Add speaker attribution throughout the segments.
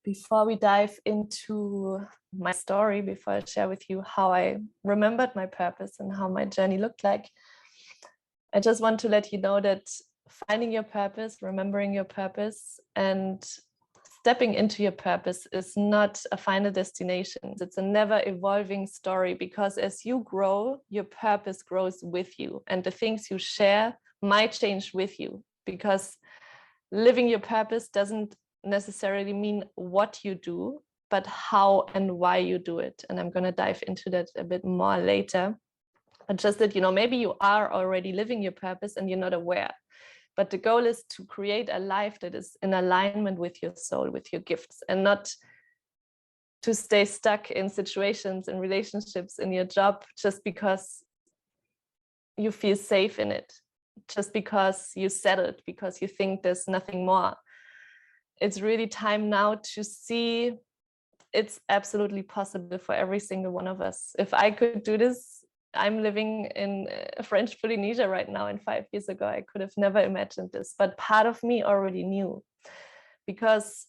Speaker 1: Before we dive into my story, before I share with you how I remembered my purpose and how my journey looked like, I just want to let you know that finding your purpose, remembering your purpose, and stepping into your purpose is not a final destination. It's a never evolving story, because as you grow, your purpose grows with you, and the things you share might change with you, because living your purpose doesn't necessarily mean what you do, but how and why you do it. And I'm going to dive into that a bit more later. But just that, maybe you are already living your purpose and you're not aware. But the goal is to create a life that is in alignment with your soul, with your gifts, and not to stay stuck in situations and relationships in your job just because you feel safe in it, just because you settled, because you think there's nothing more. It's really time now to see it's absolutely possible for every single one of us. If I could do this, I'm living in French Polynesia right now, and 5 years ago, I could have never imagined this. But part of me already knew, because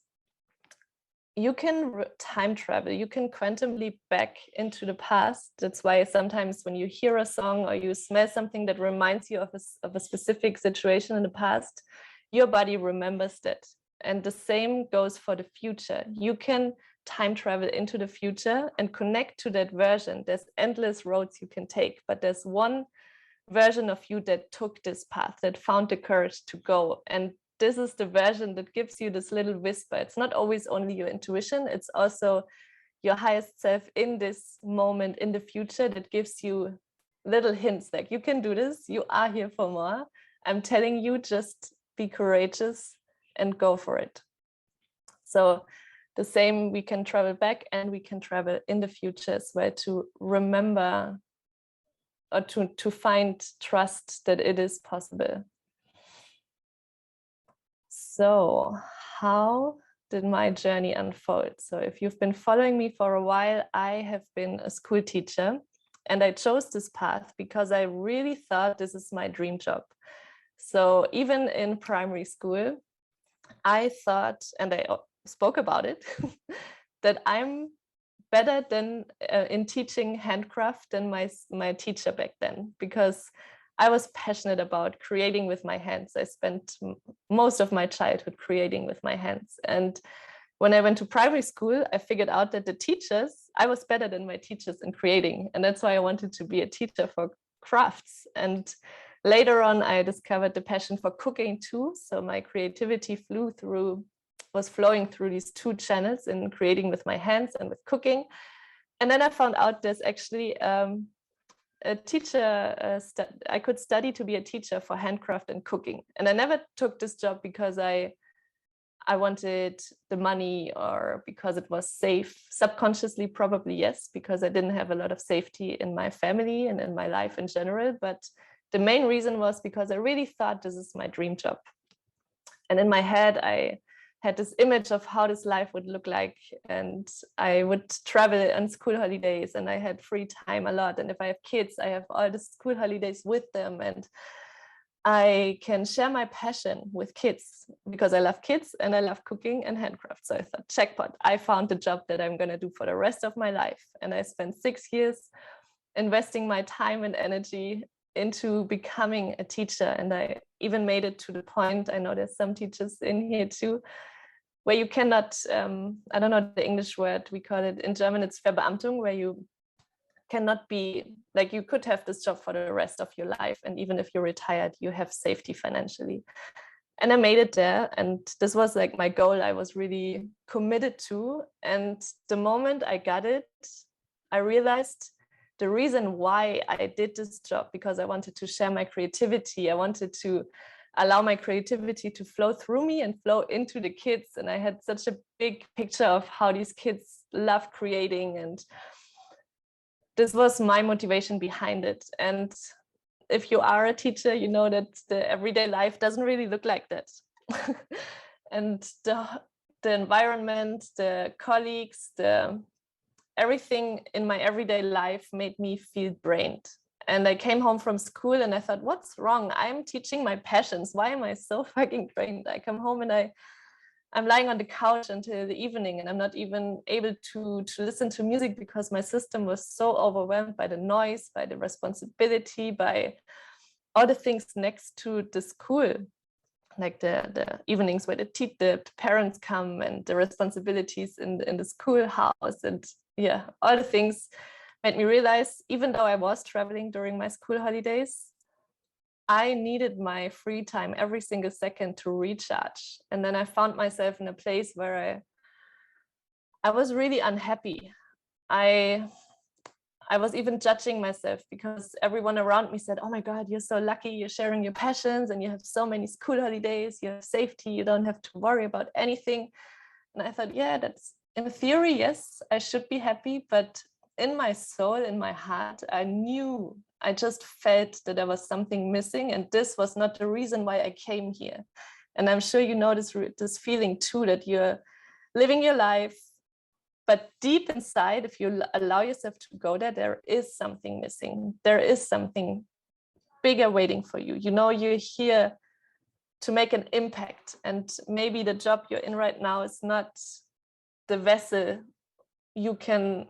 Speaker 1: you can time travel, you can quantum leap back into the past. That's why sometimes when you hear a song or you smell something that reminds you of a specific situation in the past, your body remembers that. And the same goes for the future. You can time travel into the future and connect to that version. There's endless roads you can take, but there's one version of you that took this path, that found the courage to go. And this is the version that gives you this little whisper. It's not always only your intuition, it's also your highest self in this moment in the future that gives you little hints like, you can do this, you are here for more. I'm telling you, just be courageous and go for it. So the same, we can travel back and we can travel in the future as well, to remember or to find trust that it is possible. So how did my journey unfold? So if you've been following me for a while, I have been a school teacher, and I chose this path because I really thought this is my dream job. So even in primary school, I thought, and I spoke about it, that I'm better than in teaching handcraft than my teacher back then, because I was passionate about creating with my hands. I spent most of my childhood creating with my hands. And when I went to primary school, I figured out that I was better than my teachers in creating. And that's why I wanted to be a teacher for crafts. And later on, I discovered the passion for cooking too. So my creativity was flowing through these two channels, in creating with my hands and with cooking. And then I found out there's actually a teacher, I could study to be a teacher for handcraft and cooking. And I never took this job because I wanted the money or because it was safe. Subconsciously, probably yes, because I didn't have a lot of safety in my family and in my life in general. But the main reason was because I really thought this is my dream job. And in my head, I had this image of how this life would look like, and I would travel on school holidays, and I had free time a lot. And if I have kids, I have all the school holidays with them, and I can share my passion with kids because I love kids and I love cooking and handcraft. So I thought, jackpot, I found the job that I'm going to do for the rest of my life. And I spent 6 years investing my time and energy into becoming a teacher. And I even made it to the point, I know there's some teachers in here too, where you cannot, I don't know the English word, we call it in German, it's Verbeamtung, where you cannot be, like, you could have this job for the rest of your life. And even if you're retired, you have safety financially. And I made it there. And this was like my goal I was really committed to. And the moment I got it, I realized the reason why I did this job, because I wanted to share my creativity. I wanted to allow my creativity to flow through me and flow into the kids. And I had such a big picture of how these kids love creating. And this was my motivation behind it. And if you are a teacher, you know that the everyday life doesn't really look like that. And the environment, the colleagues, the everything in my everyday life made me feel drained. And I came home from school and I thought, what's wrong? I'm teaching my passions. Why am I so fucking drained? I come home and I'm lying on the couch until the evening, and I'm not even able to listen to music because my system was so overwhelmed by the noise, by the responsibility, by all the things next to the school, like the evenings where the parents come and the responsibilities in the schoolhouse, and yeah, all the things made me realize, even though I was traveling during my school holidays, I needed my free time every single second to recharge. And then I found myself in a place where I was really unhappy. I was even judging myself because everyone around me said, oh my God, you're so lucky, you're sharing your passions and you have so many school holidays, you have safety, you don't have to worry about anything. And I thought, yeah, that's in theory, yes, I should be happy. But in my soul, in my heart, I just felt that there was something missing. And this was not the reason why I came here. And I'm sure you know this feeling too, that you're living your life, but deep inside, if you allow yourself to go there, there is something missing. There is something bigger waiting for you. You know, you're here to make an impact. And maybe the job you're in right now is not the vessel you can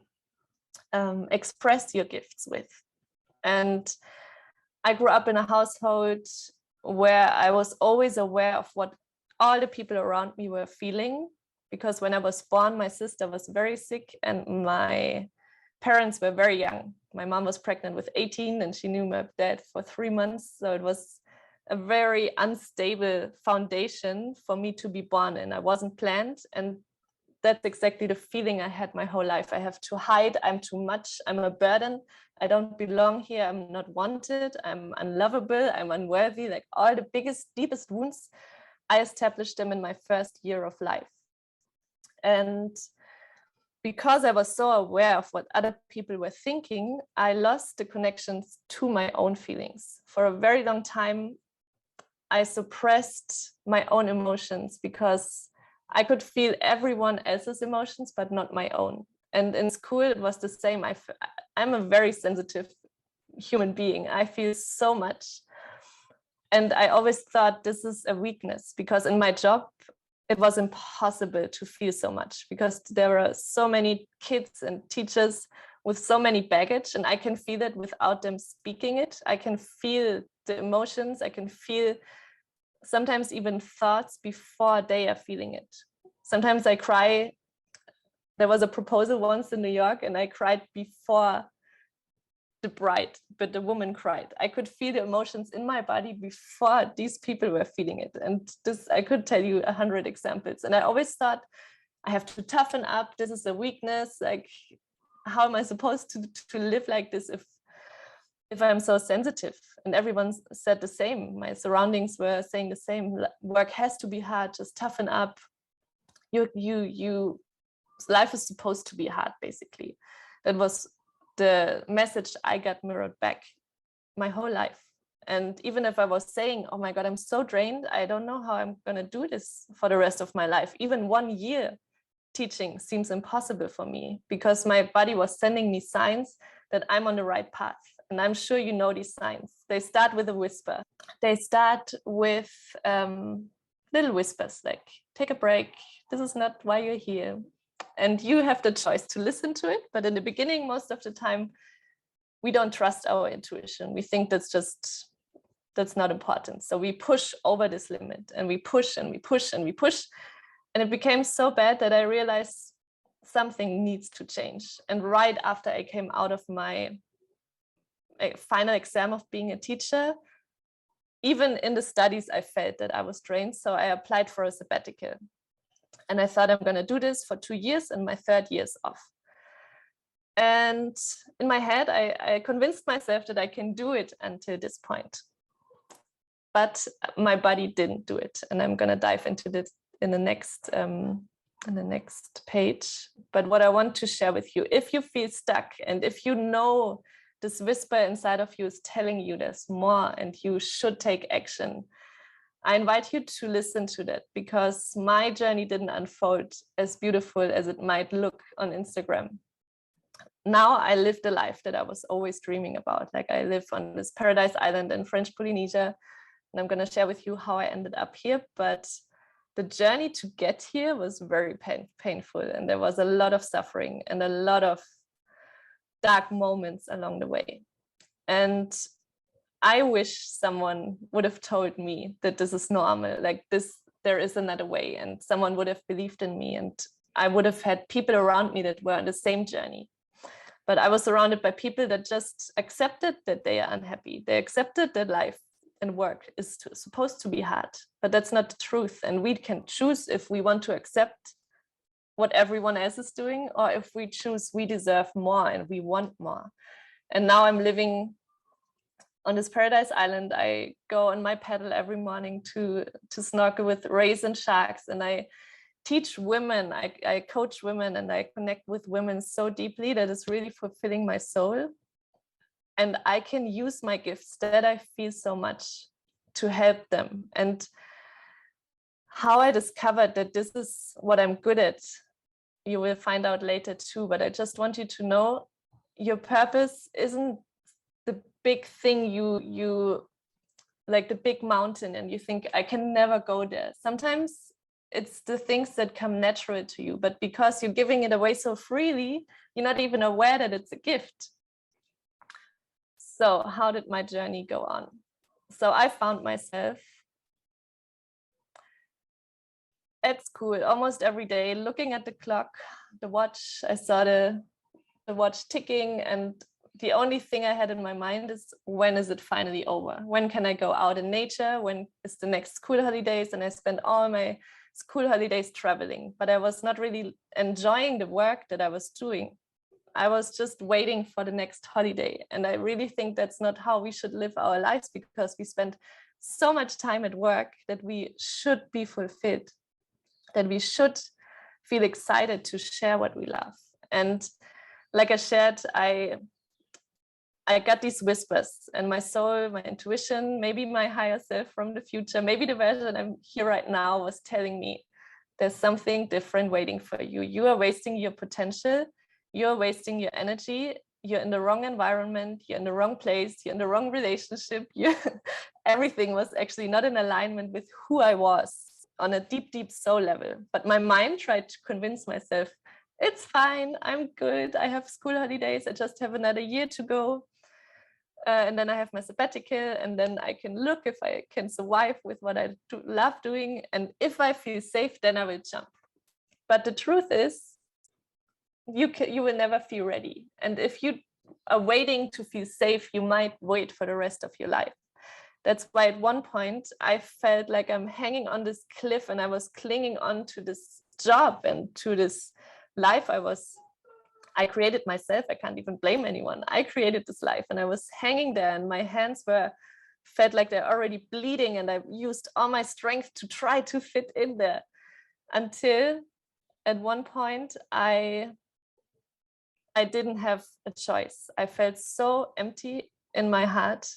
Speaker 1: express your gifts with. And I grew up in a household where I was always aware of what all the people around me were feeling. Because when I was born, my sister was very sick and my parents were very young. My mom was pregnant with 18 and she knew my dad for 3 months. So it was a very unstable foundation for me to be born in. I wasn't planned. And that's exactly the feeling I had my whole life. I have to hide. I'm too much. I'm a burden. I don't belong here. I'm not wanted. I'm unlovable. I'm unworthy. Like all the biggest, deepest wounds, I established them in my first year of life. And because I was so aware of what other people were thinking, I lost the connections to my own feelings. For a very long time, I suppressed my own emotions because I could feel everyone else's emotions, but not my own. And in school, it was the same. I'm a very sensitive human being. I feel so much. And I always thought this is a weakness because in my job, it was impossible to feel so much because there were so many kids and teachers with so many baggage, and I can feel it without them speaking it. I can feel the emotions. I can feel sometimes even thoughts before they are feeling it. Sometimes I cry. There was a proposal once in New York and I cried before the bride, but the woman cried. I could feel the emotions in my body before these people were feeling it. And this, I could tell you 100 examples. And I always thought, I have to toughen up. This is a weakness. Like, how am I supposed to live like this if I'm so sensitive? And everyone said the same. My surroundings were saying the same. Work has to be hard. Just toughen up. Life is supposed to be hard, basically. That was the message I got mirrored back my whole life. And even if I was saying, oh my God, I'm so drained, I don't know how I'm going to do this for the rest of my life. Even 1 year teaching seems impossible for me because my body was sending me signs that I'm on the right path. And I'm sure you know these signs. They start with a whisper. They start with little whispers like, take a break. This is not why you're here. And you have the choice to listen to it. But in the beginning, most of the time, we don't trust our intuition. We think that's not important. So we push over this limit and we push and we push and we push. And it became so bad that I realized something needs to change. And right after I came out of my final exam of being a teacher, even in the studies, I felt that I was drained. So I applied for a sabbatical. And I thought I'm going to do this for 2 years and my 3rd year's off. And in my head, I convinced myself that I can do it until this point. But my body didn't do it. And I'm going to dive into this in the next page. But what I want to share with you, if you feel stuck and if you know this whisper inside of you is telling you there's more and you should take action, I invite you to listen to that because my journey didn't unfold as beautiful as it might look on Instagram. now I live the life that I was always dreaming about. Like I live on this paradise island in French Polynesia, and I'm going to share with you how I ended up here. But the journey to get here was very painful, and there was a lot of suffering and a lot of dark moments along the way. And I wish someone would have told me that this is normal, like this, there is another way, and someone would have believed in me, and I would have had people around me that were on the same journey. But I was surrounded by people that just accepted that they are unhappy. They accepted that life and work is supposed to be hard, but that's not the truth. And we can choose if we want to accept what everyone else is doing, or if we choose we deserve more and we want more. And now I'm living on this paradise island. I go on my paddle every morning to snorkel with rays and sharks, and I teach women, I coach women, and I connect with women so deeply that it's really fulfilling my soul. And I can use my gifts that I feel so much to help them. And how I discovered that this is what I'm good at, you will find out later too. But I just want you to know your purpose isn't the big thing you like the big mountain and you think I can never go there. Sometimes it's the things that come natural to you, but because you're giving it away so freely, you're not even aware that it's a gift. So how did my journey go on? So I found myself at school almost every day, looking at the clock, the watch. I saw the watch ticking, and the only thing I had in my mind is, when is it finally over? When can I go out in nature? When is the next school holidays? And I spent all my school holidays traveling, but I was not really enjoying the work that I was doing. I was just waiting for the next holiday. And I really think that's not how we should live our lives, because we spend so much time at work that we should be fulfilled, that we should feel excited to share what we love. And like I shared, I got these whispers, and my soul, my intuition, maybe my higher self from the future, maybe the version I'm here right now, was telling me there's something different waiting for you. You are wasting your potential. You're wasting your energy. You're in the wrong environment. You're in the wrong place. You're in the wrong relationship. Everything was actually not in alignment with who I was on a deep, deep soul level. But my mind tried to convince myself, it's fine. I'm good. I have school holidays. I just have another year to go. And then I have my sabbatical, and then I can look if I can survive with what I love doing. And if I feel safe, then I will jump. But the truth is, you will never feel ready. And if you are waiting to feel safe, you might wait for the rest of your life. That's why at one point I felt like I'm hanging on this cliff, and I was clinging on to this job and to this life I created myself. I can't even blame anyone. I created this life, and I was hanging there, and my hands felt like they're already bleeding, and I used all my strength to try to fit in there, until at one point I didn't have a choice. I felt so empty in my heart,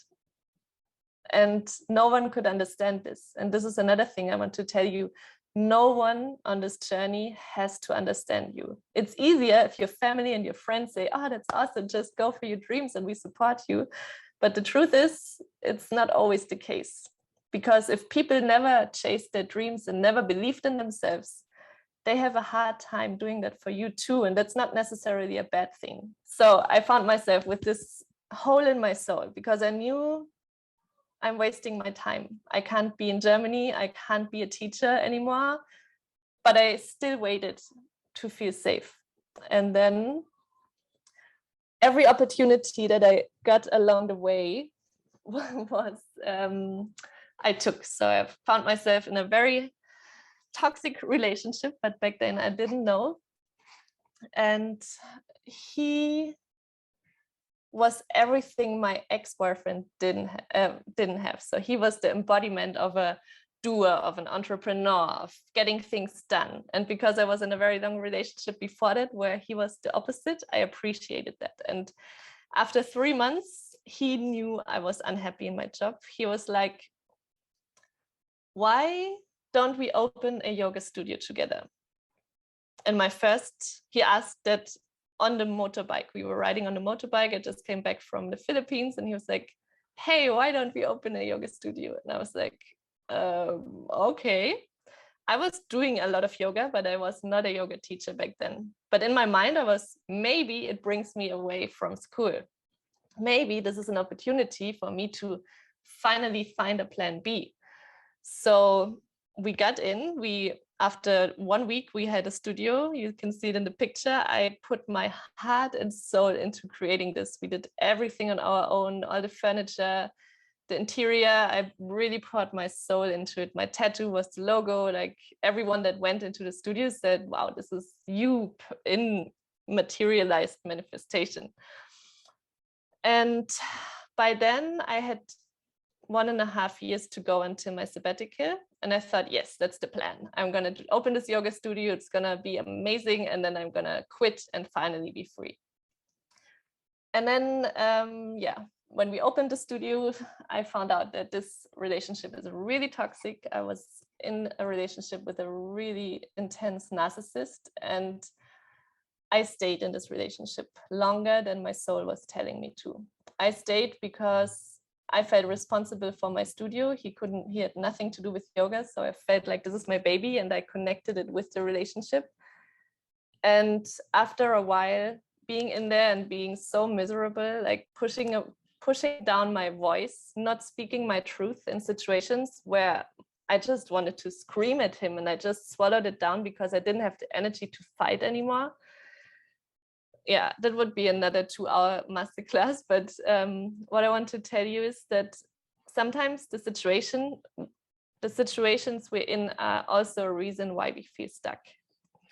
Speaker 1: and no one could understand this. And this is another thing I want to tell you. No one on this journey has to understand you. It's easier if your family and your friends say, oh, that's awesome, just go for your dreams and we support you. But the truth is, it's not always the case. Because if people never chased their dreams and never believed in themselves, they have a hard time doing that for you too. And that's not necessarily a bad thing. So I found myself with this hole in my soul, because I knew I'm wasting my time. I can't be in Germany. I can't be a teacher anymore. But I still waited to feel safe. And then every opportunity that I got along the way was I took. So I found myself in a very toxic relationship, but back then I didn't know. And he was everything my ex-boyfriend didn't have. So he was the embodiment of a doer, of an entrepreneur, of getting things done. And because I was in a very long relationship before that, where he was the opposite, I appreciated that. And after 3 months, he knew I was unhappy in my job. He was like, why don't we open a yoga studio together? And he asked that on the motorbike. We were riding on the motorbike. I just came back from the Philippines, and he was like, hey, why don't we open a yoga studio? And I was like, okay. I was doing a lot of yoga, but I was not a yoga teacher back then. But in my mind, I was, maybe it brings me away from school. Maybe this is an opportunity for me to finally find a plan B. So we got in. After 1 week, we had a studio. You can see it in the picture. I put my heart and soul into creating this. We did everything on our own, all the furniture, the interior. I really poured my soul into it. My tattoo was the logo. Like, everyone that went into the studio said, wow, this is you in materialized manifestation. And by then I had 1.5 years to go until my sabbatical. And I thought, yes, that's the plan. I'm going to open this yoga studio. It's going to be amazing. And then I'm going to quit and finally be free. And then, when we opened the studio, I found out that this relationship is really toxic. I was in a relationship with a really intense narcissist, and I stayed in this relationship longer than my soul was telling me to. I stayed because I felt responsible for my studio. He had nothing to do with yoga. So I felt like this is my baby, and I connected it with the relationship. And after a while, being in there and being so miserable, like pushing down my voice, not speaking my truth in situations where I just wanted to scream at him, and I just swallowed it down because I didn't have the energy to fight anymore. Yeah, that would be another 2-hour masterclass. But what I want to tell you is that sometimes the situations we're in are also a reason why we feel stuck.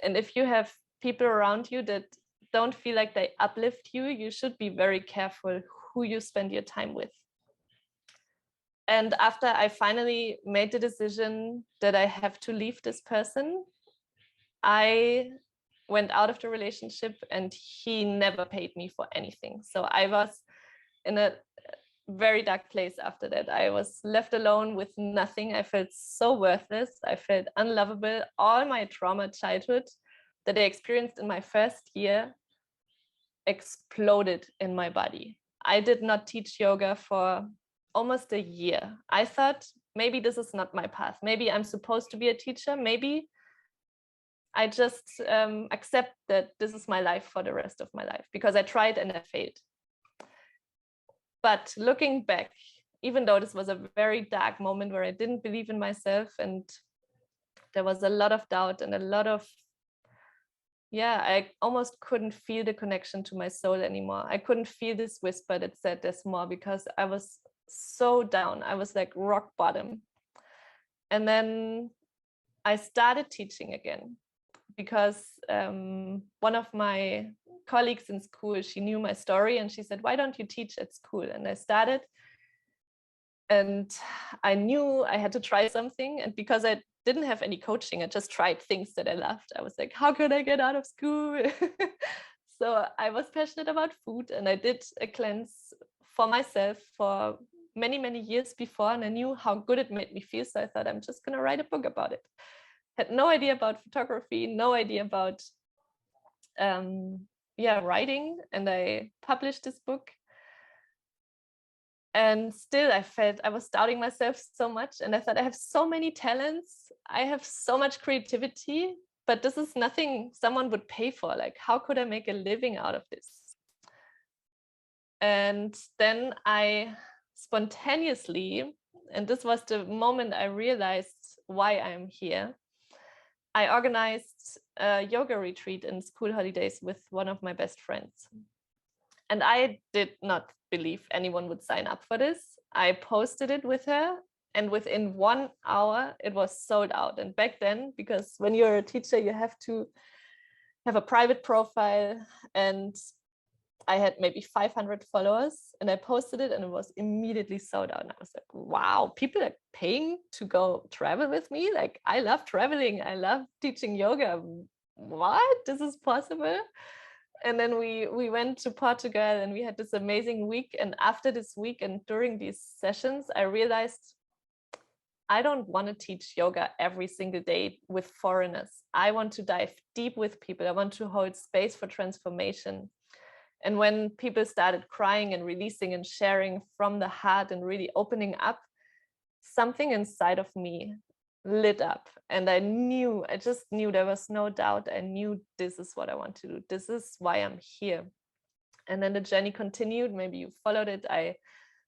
Speaker 1: And if you have people around you that don't feel like they uplift you, you should be very careful who you spend your time with. And after I finally made the decision that I have to leave this person, I went out of the relationship, and he never paid me for anything. So I was in a very dark place after that. I was left alone with nothing. I felt so worthless. I felt unlovable. All my trauma childhood that I experienced in my first year exploded in my body. I did not teach yoga for almost a year. I thought, maybe this is not my path. Maybe I'm supposed to be a teacher. Maybe I just accept that this is my life for the rest of my life, because I tried and I failed. But looking back, even though this was a very dark moment where I didn't believe in myself, and there was a lot of doubt and a lot of, I almost couldn't feel the connection to my soul anymore. I couldn't feel this whisper that said there's more, because I was so down. I was like rock bottom. And then I started teaching again, because one of my colleagues in school, she knew my story, and she said, why don't you teach at school? And I started, and I knew I had to try something. And because I didn't have any coaching, I just tried things that I loved. I was like, how could I get out of school? So I was passionate about food, and I did a cleanse for myself for many, many years before, and I knew how good it made me feel. So I thought, I'm just going to write a book about it. Had no idea about photography, no idea about writing, and I published this book. And still I felt I was doubting myself so much, and I thought, I have so many talents, I have so much creativity, but this is nothing someone would pay for. Like, how could I make a living out of this? And then I spontaneously, and this was the moment I realized why I'm here, I organized a yoga retreat in school holidays with one of my best friends. And I did not believe anyone would sign up for this. I posted it with her, and within 1 hour, it was sold out. And back then, because when you're a teacher, you have to have a private profile, and I had maybe 500 followers, and I posted it, and it was immediately sold out. And I was like, wow, people are paying to go travel with me? Like, I love traveling. I love teaching yoga. What? This is possible? And then we went to Portugal, and we had this amazing week. And after this week and during these sessions, I realized I don't want to teach yoga every single day with foreigners. I want to dive deep with people. I want to hold space for transformation. And when people started crying and releasing and sharing from the heart and really opening up, something inside of me lit up. And I just knew, there was no doubt. I knew this is what I want to do. This is why I'm here. And then the journey continued. Maybe you followed it. I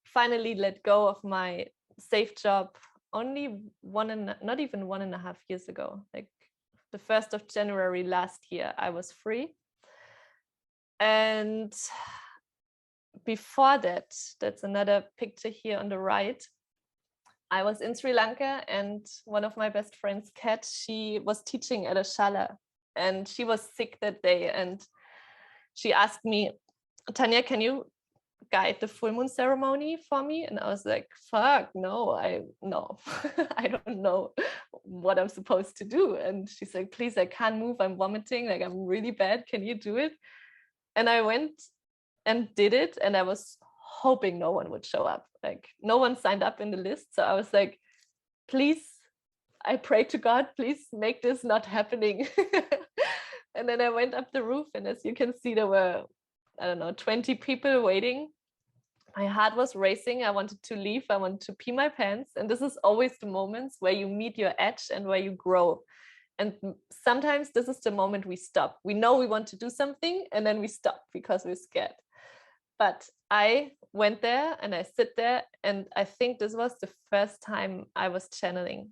Speaker 1: finally let go of my safe job only not even 1.5 years ago. Like the 1st of January last year, I was free. And before that, that's another picture here on the right, I was in Sri Lanka, and one of my best friends, Kat, she was teaching at a shala, and she was sick that day. And she asked me, Tanya, can you guide the full moon ceremony for me? And I was like, fuck, no, I don't know what I'm supposed to do. And she's like, please, I can't move. I'm vomiting. Like, I'm really bad. Can you do it? And I went and did it. And I was hoping no one would show up. Like, no one signed up in the list. So I was like, please, I pray to God, please make this not happening. And then I went up the roof, and as you can see, there were, I don't know, 20 people waiting. My heart was racing. I wanted to leave. I wanted to pee my pants. And this is always the moments where you meet your edge and where you grow. And sometimes this is the moment we stop. We know we want to do something, and then we stop because we're scared. But I went there and I sit there, and I think this was the first time I was channeling.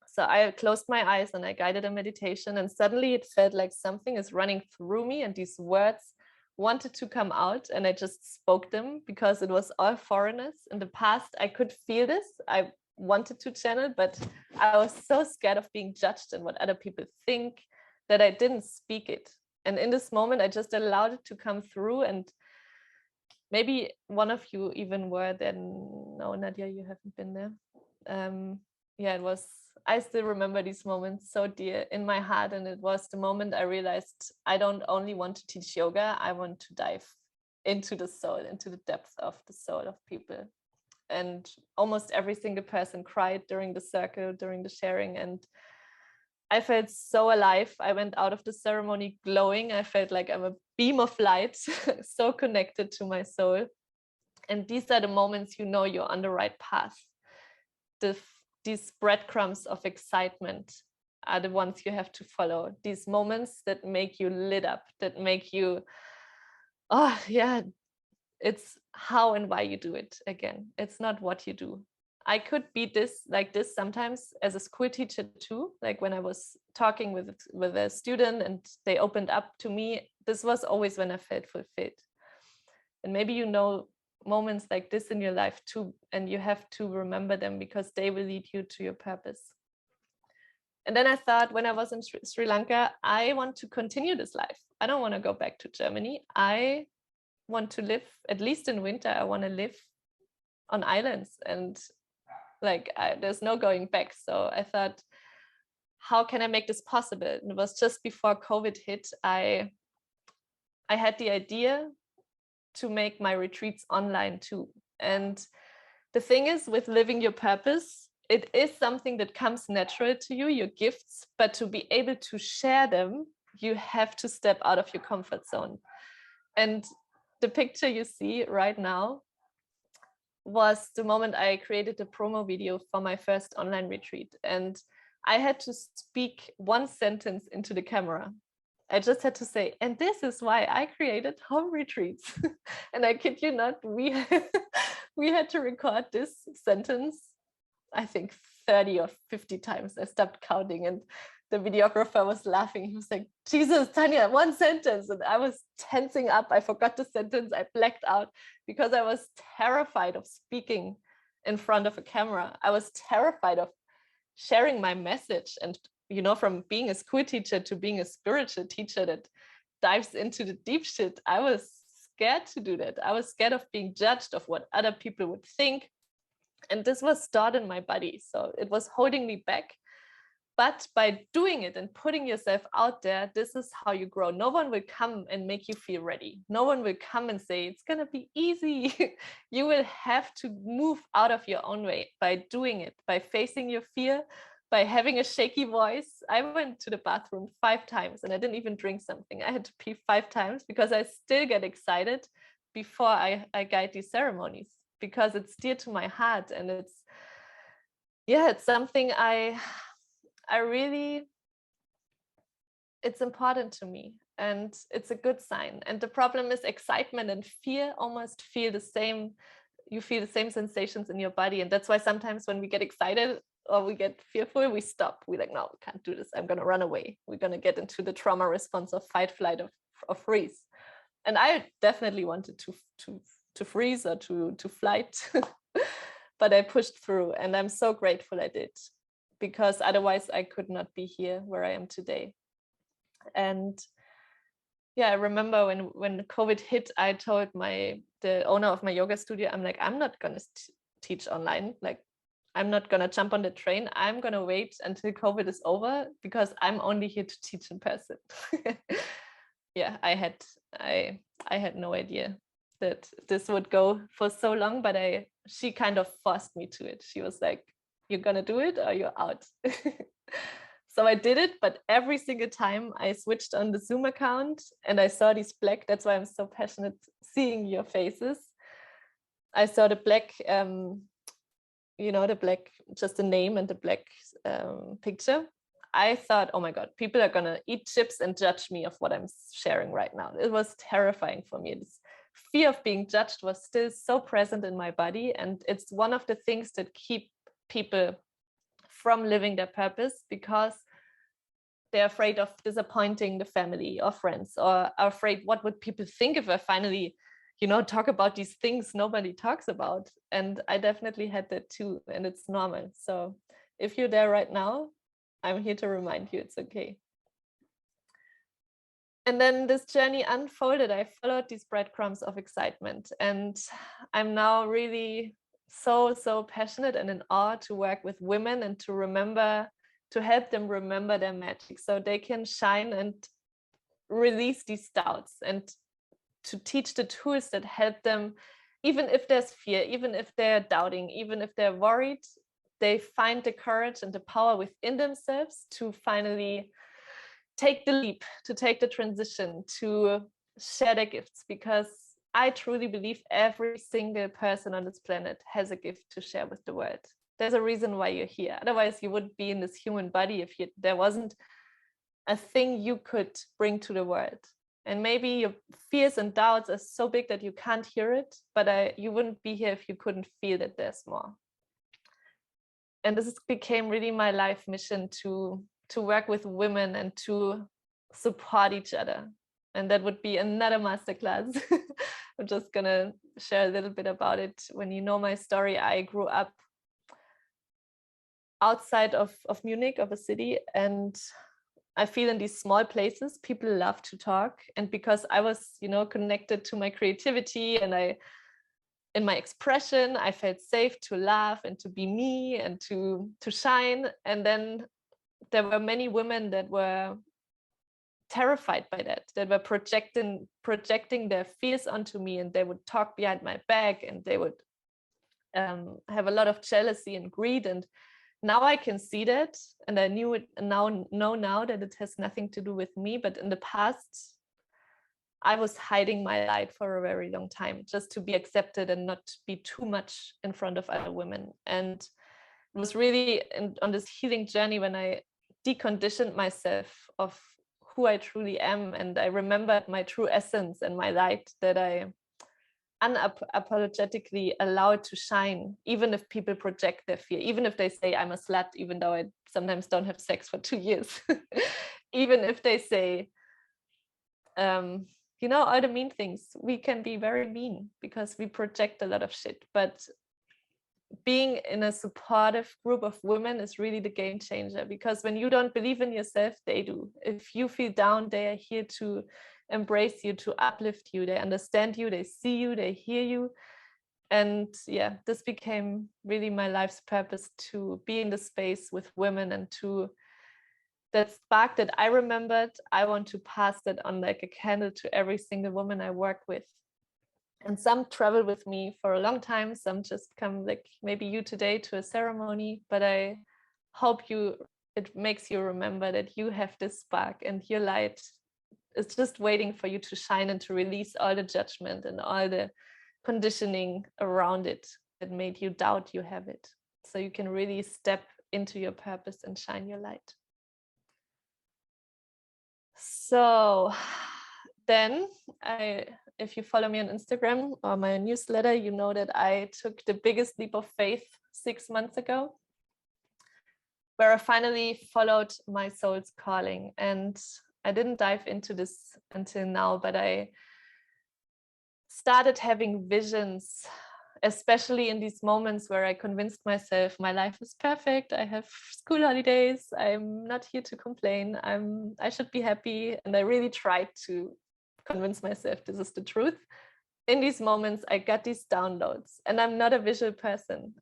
Speaker 1: So I closed my eyes and I guided a meditation, and suddenly it felt like something is running through me, and these words wanted to come out, and I just spoke them because it was all foreigners. In the past, I could feel this. I wanted to channel, but I was so scared of being judged and what other people think that I didn't speak it. And in this moment, I just allowed it to come through. And maybe one of you even were there. No, Nadia, you haven't been there. Yeah, it was, I still remember these moments so dear in my heart. And it was the moment I realized I don't only want to teach yoga, I want to dive into the soul, into the depths of the soul of people. And almost every single person cried during the circle, during the sharing. And I felt so alive. I went out of the ceremony glowing. I felt like I'm a beam of light, so connected to my soul. And these are the moments you know you're on the right path. These breadcrumbs of excitement are the ones you have to follow. These moments that make you lit up, that make you, oh yeah, it's how and why you do it again. It's not what you do. I could be this like this sometimes as a school teacher too. Like when I was talking with a student and they opened up to me, this was always when I felt fulfilled. And maybe you know moments like this in your life too, and you have to remember them because they will lead you to your purpose. And then I thought, when I was in Sri Lanka, I want to continue this life. I don't want to go back to Germany. I want to live, at least in winter, I want to live on islands, and like there's no going back. So I thought, how can I make this possible? And it was just before COVID hit. I had the idea to make my retreats online too. And the thing is, with living your purpose, it is something that comes natural to you, your gifts, but to be able to share them, you have to step out of your comfort zone. And the picture you see right now was the moment I created a promo video for my first online retreat. And I had to speak one sentence into the camera. I just had to say, and this is why I created home retreats. And I kid you not, we had to record this sentence, I think 30 or 50 times. I stopped counting, and the videographer was laughing. He was like, Jesus, Tanya, one sentence. And I was tensing up. I forgot the sentence. I blacked out because I was terrified of speaking in front of a camera. I was terrified of sharing my message. And, you know, from being a school teacher to being a spiritual teacher that dives into the deep shit, I was scared to do that. I was scared of being judged, of what other people would think. And this was stored in my body. So it was holding me back. But by doing it and putting yourself out there, this is how you grow. No one will come and make you feel ready. No one will come and say, it's going to be easy. You will have to move out of your own way by doing it, by facing your fear, by having a shaky voice. I went to the bathroom 5 times and I didn't even drink something. I had to pee 5 times because I still get excited before I guide these ceremonies, because it's dear to my heart. And it's something I really, it's important to me, and it's a good sign. And the problem is excitement and fear almost feel the same. You feel the same sensations in your body. And that's why sometimes when we get excited or we get fearful, we stop. We're like, no, we can't do this. I'm going to run away. We're going to get into the trauma response of fight, flight, or freeze. And I definitely wanted to freeze or to flight, but I pushed through, and I'm so grateful I did, because otherwise I could not be here where I am today. And I remember when COVID hit, I told the owner of my yoga studio, I'm like, I'm not going to teach online. Like, I'm not going to jump on the train. I'm going to wait until COVID is over, because I'm only here to teach in person. I had no idea that this would go for so long, but she kind of forced me to it. She was like, you're going to do it or you're out. So I did it, but every single time I switched on the Zoom account and I saw these black, that's why I'm so passionate seeing your faces. I saw the black, the black, just the name and the black picture. I thought, oh my God, people are going to eat chips and judge me of what I'm sharing right now. It was terrifying for me. This fear of being judged was still so present in my body. And it's one of the things that keep people from living their purpose, because they're afraid of disappointing the family or friends, or are afraid, what would people think if I finally, talk about these things nobody talks about? And I definitely had that too, and it's normal. So if you're there right now, I'm here to remind you it's okay. And then this journey unfolded. I followed these breadcrumbs of excitement, and I'm now really so passionate and in awe to work with women and to help them remember their magic, so they can shine and release these doubts, and to teach the tools that help them, even if there's fear, even if they're doubting, even if they're worried, they find the courage and the power within themselves to finally take the leap, to take the transition, to share their gifts. Because I truly believe every single person on this planet has a gift to share with the world. There's a reason why you're here. Otherwise, you wouldn't be in this human body if there wasn't a thing you could bring to the world. And maybe your fears and doubts are so big that you can't hear it, but you wouldn't be here if you couldn't feel that there's more. And this became really my life mission, to work with women and to support each other. And that would be another masterclass. I'm just gonna share a little bit about it. When you know my story, I grew up outside of Munich, of a city, and I feel in these small places, people love to talk. And because I was, connected to my creativity and in my expression, I felt safe to laugh and to be me and to shine. And then there were many women that were terrified by that were projecting their fears onto me, and they would talk behind my back, and they would have a lot of jealousy and greed. And now I can see that, and I knew it, and know that it has nothing to do with me. But in the past, I was hiding my light for a very long time, just to be accepted and not be too much in front of other women. And it was really on this healing journey when I deconditioned myself of who I truly am, and I remembered my true essence and my light, that I unapologetically allowed to shine, even if people project their fear, even if they say I'm a slut, even though I sometimes don't have sex for 2 years, even if they say, all the mean things. We can be very mean because we project a lot of shit. But being in a supportive group of women is really the game changer, because when you don't believe in yourself, they do. If you feel down, they are here to embrace you, to uplift you. They understand you, they see you, they hear you. And this became really my life's purpose, to be in the space with women and to that spark that I remembered, I want to pass that on like a candle to every single woman I work with. And some travel with me for a long time, some just come, like maybe you today, to a ceremony, but I hope it makes you remember that you have this spark and your light is just waiting for you to shine and to release all the judgment and all the conditioning around it that made you doubt you have it. So you can really step into your purpose and shine your light. So then if you follow me on Instagram or my newsletter, you know that I took the biggest leap of faith 6 months ago, where I finally followed my soul's calling. And I didn't dive into this until now, but I started having visions, especially in these moments where I convinced myself my life is perfect. I have school holidays. I'm not here to complain. I should be happy. And I really tried to convince myself this is the truth. In these moments, I got these downloads, and I'm not a visual person.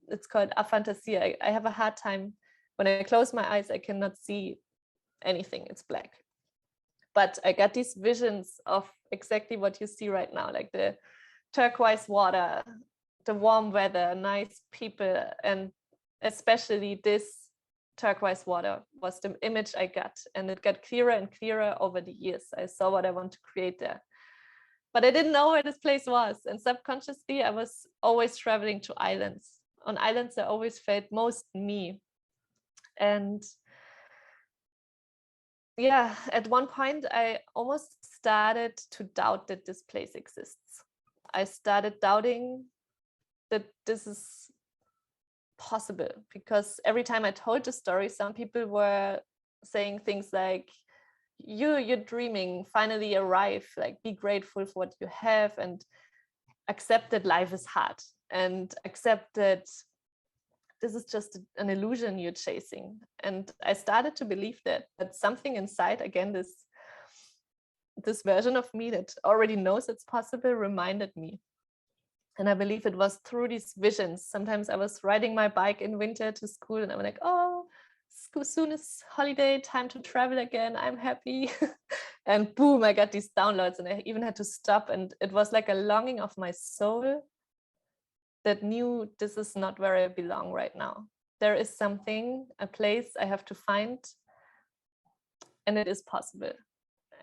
Speaker 1: It's called aphantasia. I have a hard time. When I close my eyes, I cannot see anything. It's black. But I got these visions of exactly what you see right now, like the turquoise water, the warm weather, nice people, and especially this turquoise water was the image I got. And it got clearer and clearer over the years. I saw what I want to create there. But I didn't know where this place was. And subconsciously, I was always traveling to islands. On islands, I always felt most me. And yeah, at one point, I almost started to doubt that this place exists. I started doubting that this is possible, because every time I told the story, some people were saying things like, you're dreaming, finally arrive, like be grateful for what you have and accept that life is hard and accept that this is just an illusion you're chasing. And I started to believe that something inside, again, this version of me that already knows it's possible, reminded me. And I believe it was through these visions. Sometimes I was riding my bike in winter to school and I'm like, oh, soon is holiday, time to travel again, I'm happy. And boom, I got these downloads, and I even had to stop. And it was like a longing of my soul that knew this is not where I belong right now. There is something, a place I have to find, and it is possible.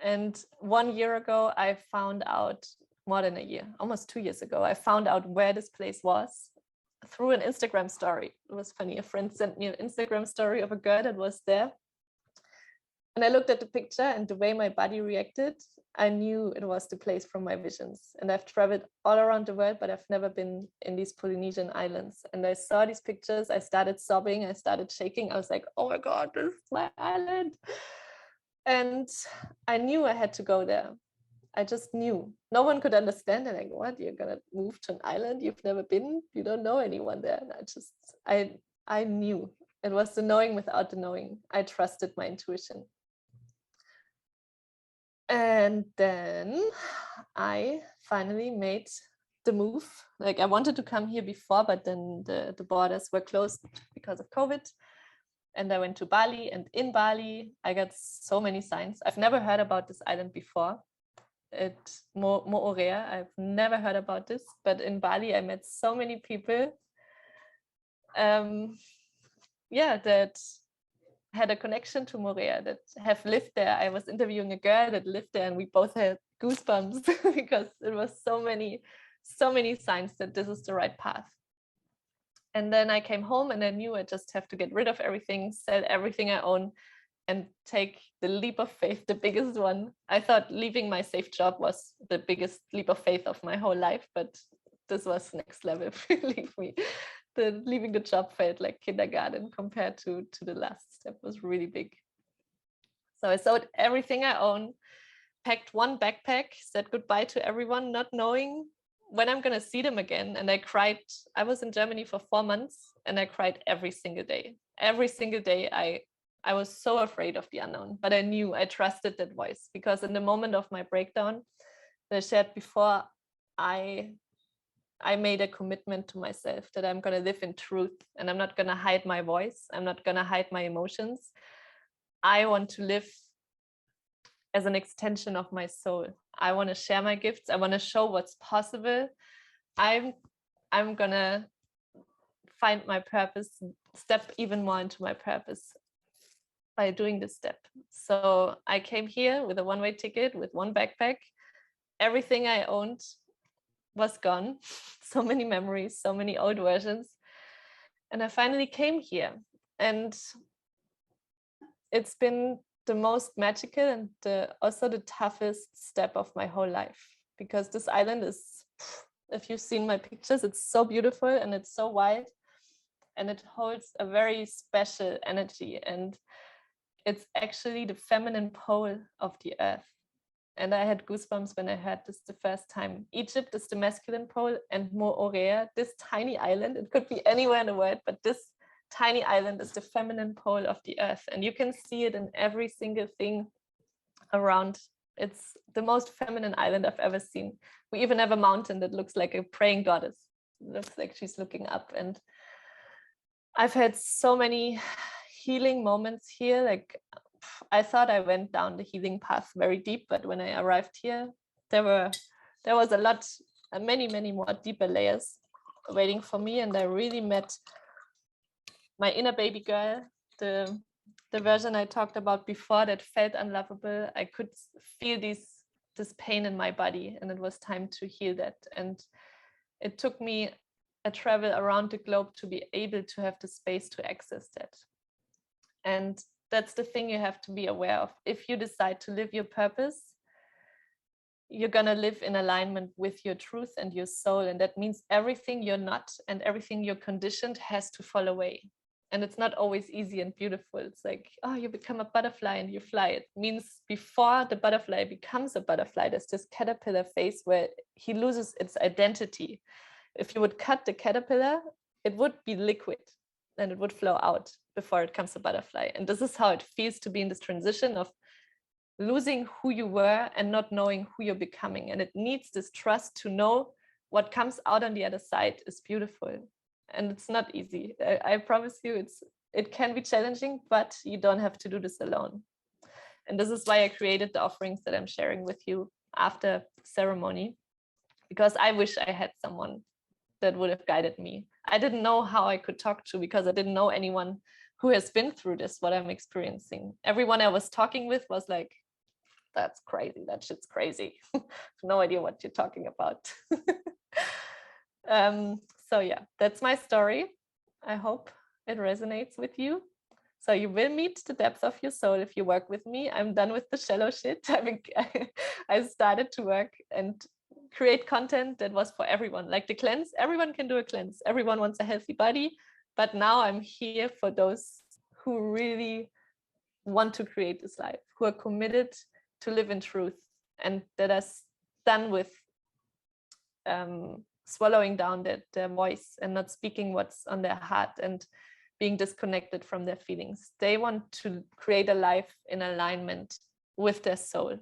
Speaker 1: And 1 year ago, I found out, more than a year, almost 2 years ago, I found out where this place was through an Instagram story. It was funny. A friend sent me an Instagram story of a girl that was there. And I looked at the picture, and the way my body reacted, I knew it was the place from my visions. And I've traveled all around the world, but I've never been in these Polynesian islands. And I saw these pictures, I started sobbing, I started shaking. I was like, oh my God, this is my island. And I knew I had to go there. I just knew. No one could understand it. Like, what? You're gonna move to an island you've never been? You don't know anyone there. And I knew. It was the knowing without the knowing. I trusted my intuition. And then I finally made the move. Like, I wanted to come here before, but then the borders were closed because of COVID. And I went to Bali, and in Bali, I got so many signs. I've never heard about this island before. Moorea. I've never heard about this, but in Bali, I met so many people. That had a connection to Moorea, that have lived there. I was interviewing a girl that lived there, and we both had goosebumps because it was so many signs that this is the right path. And then I came home, and I knew I just have to get rid of everything, sell everything I own, and take the leap of faith, the biggest one. I thought leaving my safe job was the biggest leap of faith of my whole life, but this was next level, believe me. Leaving the job felt like kindergarten compared to the last step. Was really big. So I sold everything I own, packed one backpack, said goodbye to everyone, not knowing when I'm gonna see them again. And I cried. I was in Germany for 4 months, and I cried every single day. Every single day I was so afraid of the unknown, but I knew, I trusted that voice, because in the moment of my breakdown that I shared before, I made a commitment to myself that I'm going to live in truth, and I'm not going to hide my voice. I'm not going to hide my emotions. I want to live as an extension of my soul. I want to share my gifts. I want to show what's possible. I'm gonna find my purpose, step even more into my purpose by doing this step. So I came here with a one-way ticket, with one backpack. Everything I owned was gone. So many memories, so many old versions. And I finally came here. And it's been the most magical and also the toughest step of my whole life, because this island is, if you've seen my pictures, it's so beautiful and it's so wide, and it holds a very special energy, and it's actually the feminine pole of the earth. And I had goosebumps when I heard this the first time. Egypt is the masculine pole, and Moorea, this tiny island, it could be anywhere in the world, but this tiny island is the feminine pole of the earth. And you can see it in every single thing around. It's the most feminine island I've ever seen. We even have a mountain that looks like a praying goddess. It looks like she's looking up. And I've had so many healing moments here. Like, I thought I went down the healing path very deep, but when I arrived here, there was a lot, many more deeper layers waiting for me. And I really met my inner baby girl, the version I talked about before that felt unlovable. I could feel this pain in my body, and it was time to heal that. And it took me a travel around the globe to be able to have the space to access that. And that's the thing you have to be aware of. If you decide to live your purpose, you're going to live in alignment with your truth and your soul. And that means everything you're not and everything you're conditioned has to fall away. And it's not always easy and beautiful. It's like, oh, you become a butterfly and you fly. It means before the butterfly becomes a butterfly, there's this caterpillar phase where he loses its identity. If you would cut the caterpillar, it would be liquid and it would flow out before it becomes a butterfly. And this is how it feels to be in this transition of losing who you were and not knowing who you're becoming. And it needs this trust to know what comes out on the other side is beautiful. And it's not easy. I promise you, it can be challenging, but you don't have to do this alone. And this is why I created the offerings that I'm sharing with you after ceremony, because I wish I had someone that would have guided me. I didn't know how I could talk to, because I didn't know anyone who has been through this, what I'm experiencing. Everyone I was talking with was like, that's crazy, that shit's crazy. No idea what you're talking about. So yeah, that's my story. I hope it resonates with you. So you will meet the depth of your soul if you work with me. I'm done with the shallow shit. I started to work and create content that was for everyone. Like the cleanse, everyone can do a cleanse. Everyone wants a healthy body. But now I'm here for those who really want to create this life, who are committed to live in truth, and that are done with swallowing down their voice and not speaking what's on their heart and being disconnected from their feelings. They want to create a life in alignment with their soul.